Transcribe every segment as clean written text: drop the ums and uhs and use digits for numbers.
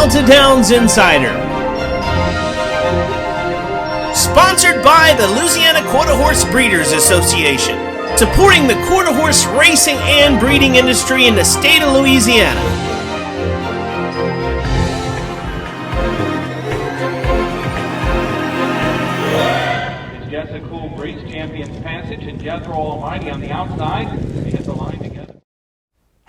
Delta Downs Insider. Sponsored by the Louisiana Quarter Horse Breeders Association, supporting the quarter horse racing and breeding industry in the state of Louisiana. It's Jessica Cool Breeze, Champion's Passage, and Jethro Almighty on the outside. They hit the line together.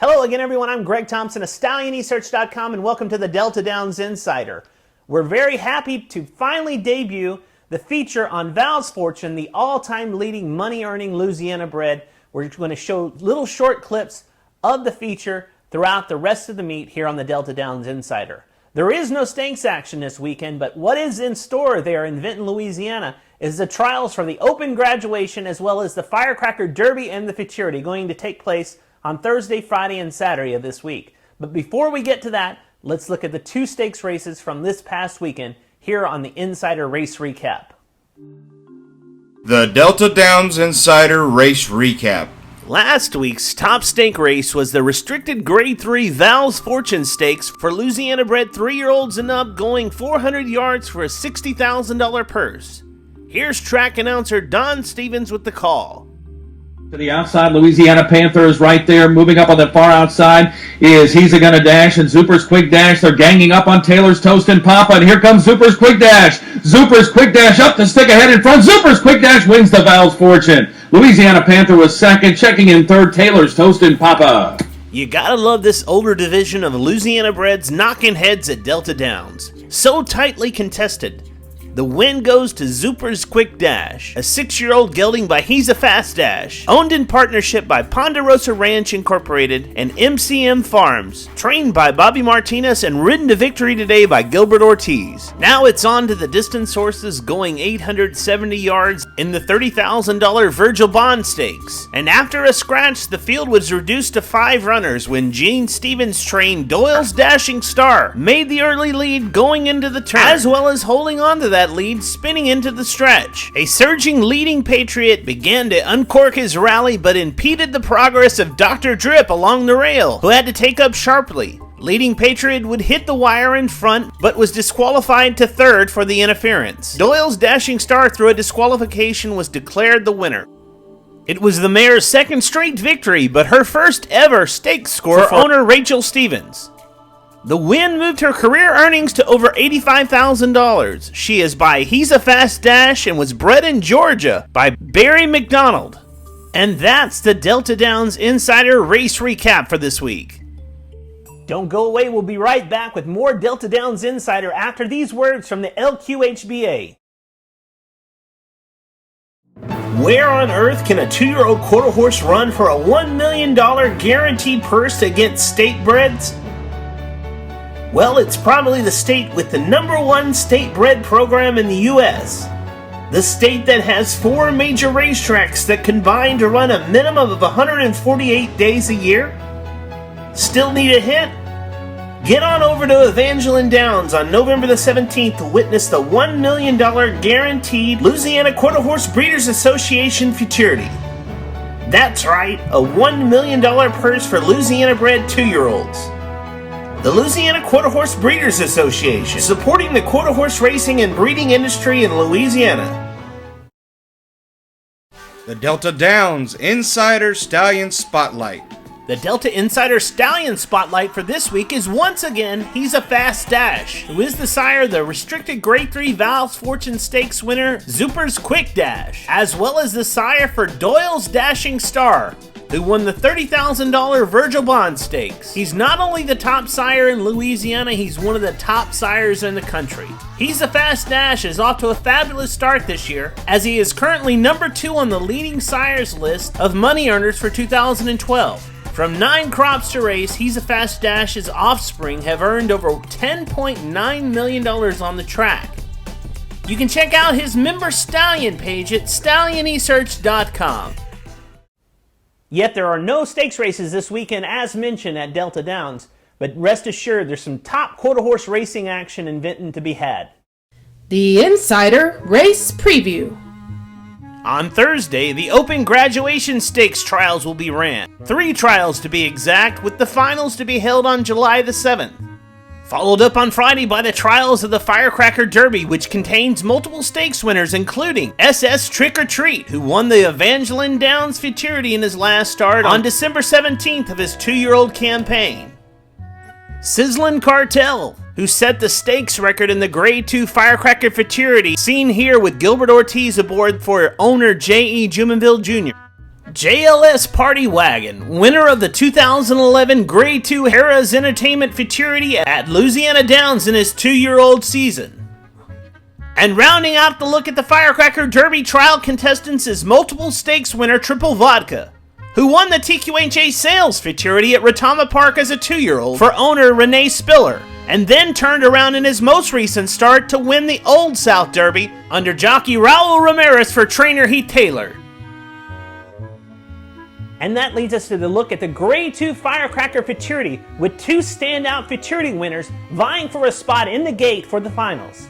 Hello again, everyone. I'm Greg Thompson of StallionResearch.com, and welcome to the Delta Downs Insider. We're very happy to finally debut the feature on Vals Fortune, the all-time leading money-earning Louisiana bred. We're going to show little short clips of the feature throughout the rest of the meet here on the Delta Downs Insider. There is no stakes action this weekend, but what is in store there in Vinton, Louisiana is the trials for the Open Graduation as well as the Firecracker Derby and the Futurity going to take place on Thursday, Friday, and Saturday of this week. But before we get to that, let's look at the two stakes races from this past weekend here on the Insider Race Recap. The Delta Downs Insider Race Recap. Last week's top stake race was the restricted Grade 3 Vals Fortune Stakes for Louisiana bred 3-year-olds and up, going 400 yards for a $60,000 purse. Here's track announcer Don Stevens with the call. To the outside, Louisiana Panther is right there. Moving up on the far outside is He's a Gonna Dash and Zuper's Quick Dash. They're ganging up on Taylor's Toast and Papa, and here comes Zuper's Quick Dash. Zuper's Quick Dash up to stick ahead in front. Zuper's Quick Dash wins the Vals Fortune. Louisiana Panther was second, checking in third, Taylor's Toast and Papa. You gotta love this older division of Louisiana breds knocking heads at Delta Downs. So tightly contested. The win goes to Zuper's Quick Dash, a 6-year-old gelding by He's a Fast Dash, owned in partnership by Ponderosa Ranch Incorporated and MCM Farms, trained by Bobby Martinez and ridden to victory today by Gilbert Ortiz. Now it's on to the distance horses, going 870 yards in the $30,000 Virgil Bond Stakes. And after a scratch, the field was reduced to 5 runners when Gene Stevens trained Doyle's Dashing Star made the early lead going into the turn, as well as holding on to that lead spinning into the stretch. A surging leading Patriot began to uncork his rally but impeded the progress of Dr. Drip along the rail, who had to take up sharply. Leading Patriot would hit the wire in front but was disqualified to third for the interference. Doyle's Dashing Star, through a disqualification, was declared the winner. It was the mare's second straight victory, but her first ever stakes score for owner Rachel Stevens. The win moved her career earnings to over $85,000. She is by He's a Fast Dash and was bred in Georgia by Barry McDonald. And that's the Delta Downs Insider Race Recap for this week. Don't go away. We'll be right back with more Delta Downs Insider after these words from the LQHBA. Where on earth can a 2-year-old quarter horse run for a $1 million guaranteed purse against state breds? Well, it's probably the state with the #1 state bred program in the U.S. The state that has 4 major racetracks that combine to run a minimum of 148 days a year? Still need a hint? Get on over to Evangeline Downs on November the 17th to witness the $1 million guaranteed Louisiana Quarter Horse Breeders Association Futurity. That's right, a $1 million purse for Louisiana bred 2-year-olds. The Louisiana Quarter Horse Breeders Association, supporting the quarter horse racing and breeding industry in Louisiana. The Delta Downs Insider Stallion Spotlight. The Delta Insider Stallion Spotlight for this week is once again He's a Fast Dash, who is the sire of the restricted Grade 3 Vals Fortune Stakes winner Zuper's Quick Dash, as well as the sire for Doyle's Dashing Star, who won the $30,000 Virgil Bond Stakes. He's not only the top sire in Louisiana, he's one of the top sires in the country. He's a Fast Dash is off to a fabulous start this year, as he is currently #2 on the leading sires list of money earners for 2012. From 9 crops to race, He's a Fast Dash's offspring have earned over $10.9 million on the track. You can check out his member Stallion page at StallionResearch.com. Yet there are no stakes races this weekend as mentioned at Delta Downs, but rest assured there's some top quarter horse racing action in Vinton to be had. The Insider Race Preview. On Thursday, the Open Graduation Stakes trials will be ran. 3 trials to be exact, with the finals to be held on July the 7th. Followed up on Friday by the trials of the Firecracker Derby, which contains multiple stakes winners, including SS Trick or Treat, who won the Evangeline Downs Futurity in his last start on December 17th of his 2-year-old campaign. Sizzlin' Cartel, who set the stakes record in the Grade 2 Firecracker Futurity, seen here with Gilbert Ortiz aboard for owner J.E. Jumonville Jr. JLS Party Wagon, winner of the 2011 Grade 2 Harrah's Entertainment Futurity at Louisiana Downs in his 2-year-old season. And rounding out the look at the Firecracker Derby trial contestants is multiple stakes winner Triple Vodka, who won the TQHA Sales Futurity at Retama Park as a 2-year-old for owner Renee Spiller, and then turned around in his most recent start to win the Old South Derby under jockey Raul Ramirez for trainer Heath Taylor. And that leads us to the look at the Grade 2 Firecracker Futurity, with 2 standout Futurity winners vying for a spot in the gate for the finals.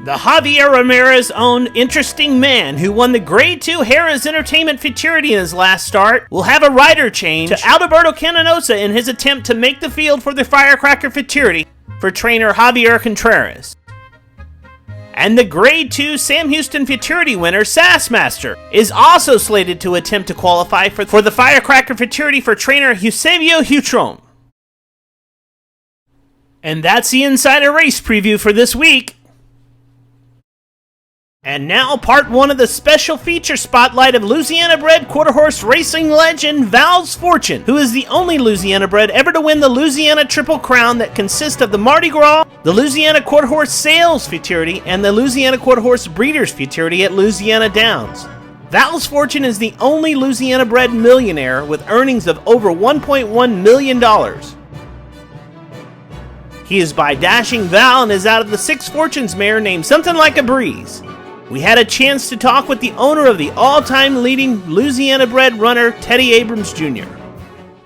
The Javier Ramirez-owned Interesting Man, who won the Grade 2 Harrah's Entertainment Futurity in his last start, will have a rider change to Alberto Cananosa in his attempt to make the field for the Firecracker Futurity for trainer Javier Contreras. And the Grade 2 Sam Houston Futurity winner, Sassmaster, is also slated to attempt to qualify for the Firecracker Futurity for trainer Eusebio Hutron. And that's the Insider Race Preview for this week. And now part 1 of the special feature spotlight of Louisiana-bred quarter-horse racing legend Vals Fortune, who is the only Louisiana-bred ever to win the Louisiana Triple Crown that consists of the Mardi Gras, the Louisiana Quarter Horse Sales Futurity, and the Louisiana Quarter Horse Breeders' Futurity at Louisiana Downs. Vals Fortune is the only Louisiana-bred millionaire with earnings of over $1.1 million. He is by Dashing Val and is out of the Six Fortunes mare named Something Like a Breeze. We had a chance to talk with the owner of the all-time leading Louisiana-bred runner, Teddy Abrams Jr.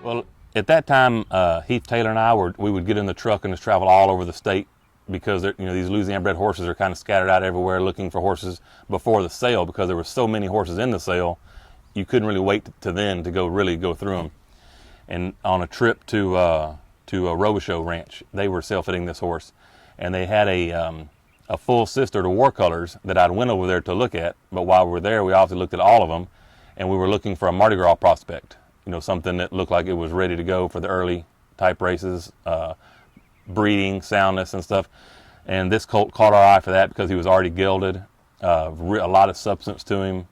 Well, at that time, Heath Taylor and I we would get in the truck and just travel all over the state because these Louisiana-bred horses are kind of scattered out everywhere looking for horses before the sale, because there were so many horses in the sale, you couldn't really wait to go through them. And on a trip to a Robichaux ranch, they were sale-fitting this horse, and they had a full sister to War Colors that I'd went over there to look at. But while we were there, we obviously looked at all of them, and we were looking for a Mardi Gras prospect, something that looked like it was ready to go for the early type races, breeding, soundness and stuff. And this colt caught our eye for that because he was already gelded, a lot of substance to him,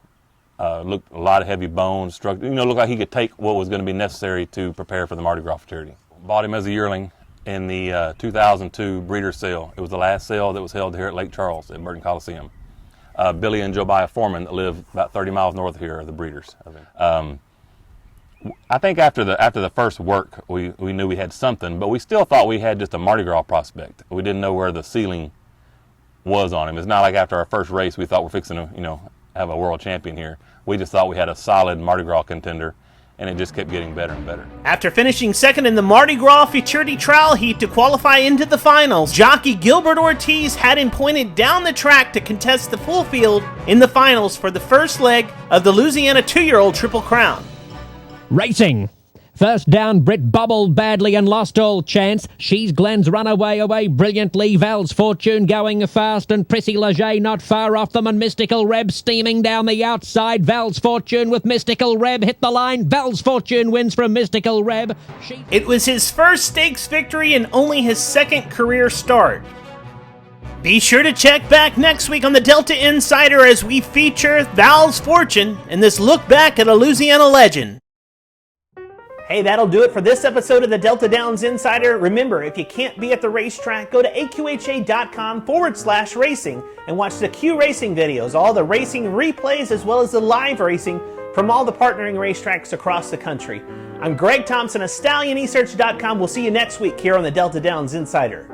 looked a lot of heavy bones, looked like he could take what was going to be necessary to prepare for the Mardi Gras Futurity. Bought him as a yearling in the 2002 breeder sale. It was the last sale that was held here at Lake Charles at Burton Coliseum. Billy and Jobiah Foreman, that live about 30 miles north of here, are the breeders. I think after the first work, we knew we had something, but we still thought we had just a Mardi Gras prospect. We didn't know where the ceiling was on him. It's not like after our first race we thought we're fixing to have a world champion here. We just thought we had a solid Mardi Gras contender, and it just kept getting better and better. After finishing second in the Mardi Gras Futurity Trial Heat to qualify into the finals, jockey Gilbert Ortiz had him pointed down the track to contest the full field in the finals for the first leg of the Louisiana 2-year-old Triple Crown. Racing. First down, Britt bobbled badly and lost all chance. She's Glenn's runaway away brilliantly. Vals Fortune going fast and Prissy Leger not far off them, and Mystical Reb steaming down the outside. Vals Fortune with Mystical Reb hit the line. Vals Fortune wins from Mystical Reb. It was his first stakes victory and only his second career start. Be sure to check back next week on the Delta Insider as we feature Vals Fortune in this look back at a Louisiana legend. Hey, that'll do it for this episode of the Delta Downs Insider. Remember, if you can't be at the racetrack, go to aqha.com/racing and watch the Q Racing videos, all the racing replays as well as the live racing from all the partnering racetracks across the country. I'm Greg Thompson of StallionEsearch.com. We'll see you next week here on the Delta Downs Insider.